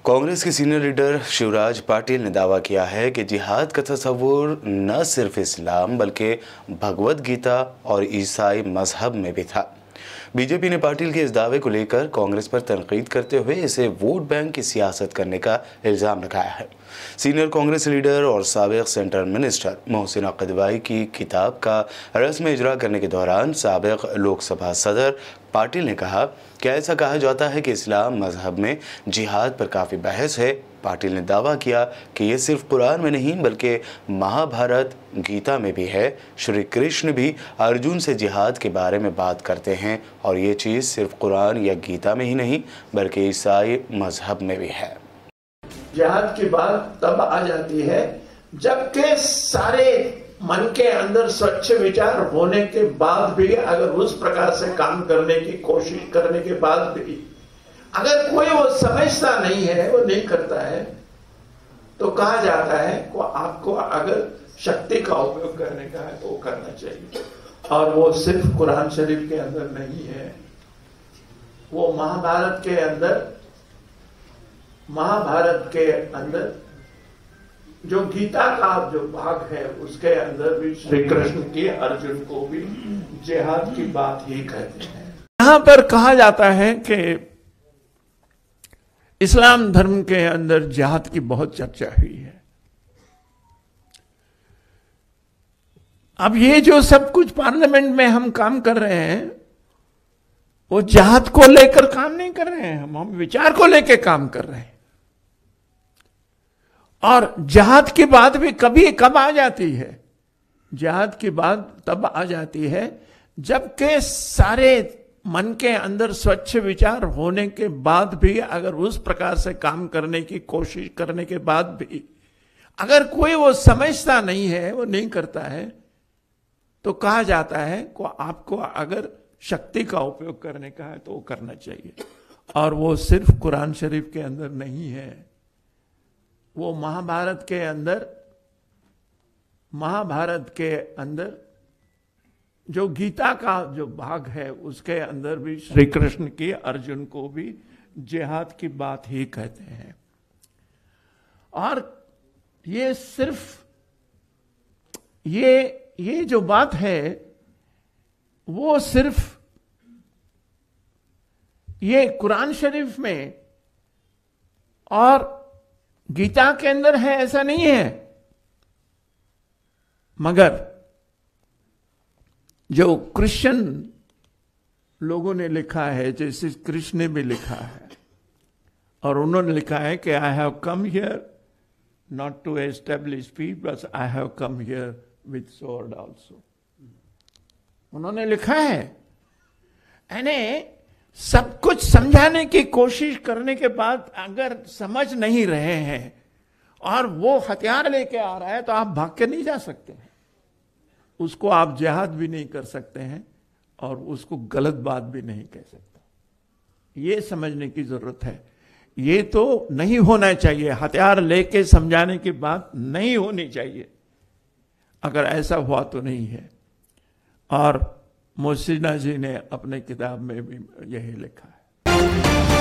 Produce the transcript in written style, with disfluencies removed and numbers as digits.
कांग्रेस के senior leader Shivraj Patil ने दावा किया है कि जिहाद का तस्वुर न सिर्फ इस्लाम बल्कि भगवद गीता और ईसाई मजहब में भी था। बीजेपी ने पाटिल के इस दावे को लेकर कांग्रेस पर तनकीद करते हुए इसे वोट बैंक की सियासत करने का इल्ज़ाम लगाया है। सीनियर कांग्रेस लीडर और साबिक सेंट्रल मिनिस्टर मोहसिन अक़दवाई की किताब का रस्म इजरा करने के दौरान साबिक लोकसभा सदर पाटिल ने कहा कि ऐसा कहा जाता है कि इस्लाम मजहब में जिहाद पर काफ़ी बहस है। पाटिल ने दावा किया कि ये सिर्फ कुरान में नहीं बल्कि महाभारत गीता में भी है। श्री कृष्ण भी अर्जुन से जिहाद के बारे में बात करते हैं और ये चीज़ सिर्फ कुरान या गीता में ही नहीं बल्कि ईसाई मजहब में भी है। जिहाद की बात तब आ जाती है जबकि सारे मन के अंदर स्वच्छ विचार होने के बाद भी अगर उस प्रकार से काम करने की कोशिश करने के बाद भी अगर कोई वो समझता नहीं है, वो नहीं करता है, तो कहा जाता है को आपको अगर शक्ति का उपयोग करने का है तो वो करना चाहिए। और वो सिर्फ कुरान शरीफ के अंदर नहीं है, वो महाभारत के अंदर जो गीता का जो भाग है उसके अंदर भी श्री कृष्ण की अर्जुन को भी जिहाद की बात ही कहते हैं। यहां पर कहा जाता है कि इस्लाम धर्म के अंदर जिहाद की बहुत चर्चा हुई है। अब ये जो सब कुछ पार्लियामेंट में हम काम कर रहे हैं वो जिहाद को लेकर काम नहीं कर रहे हैं, हम विचार को लेकर काम कर रहे हैं। और जिहाद की बात भी कभी कब आ जाती है, जिहाद की बात तब आ जाती है जबकि सारे मन के अंदर स्वच्छ विचार होने के बाद भी अगर उस प्रकार से काम करने की कोशिश करने के बाद भी अगर कोई वो समझता नहीं है, वो नहीं करता है, तो कहा जाता है को आपको अगर शक्ति का उपयोग करने का है तो वो करना चाहिए। और वो सिर्फ कुरान शरीफ के अंदर नहीं है, वो महाभारत के अंदर जो गीता का जो भाग है उसके अंदर भी श्री कृष्ण की अर्जुन को भी जिहाद की बात ही कहते हैं। और ये सिर्फ ये जो बात है वो सिर्फ ये कुरान शरीफ में और गीता के अंदर है ऐसा नहीं है, मगर जो क्रिश्चियन लोगों ने लिखा है, जैसे कृष्ण ने भी लिखा है, और उन्होंने लिखा है कि I have come here not to establish peace but I have come here with sword also. उन्होंने लिखा है, यानी सब कुछ समझाने की कोशिश करने के बाद अगर समझ नहीं रहे हैं और वो हथियार लेके आ रहा है तो आप भाग के नहीं जा सकते हैं, उसको आप जिहाद भी नहीं कर सकते हैं और उसको गलत बात भी नहीं कह सकते। ये समझने की जरूरत है, ये तो नहीं होना चाहिए, हथियार लेके समझाने की बात नहीं होनी चाहिए। अगर ऐसा हुआ तो नहीं है। और मोहसिना जी ने अपने किताब में भी यही लिखा है।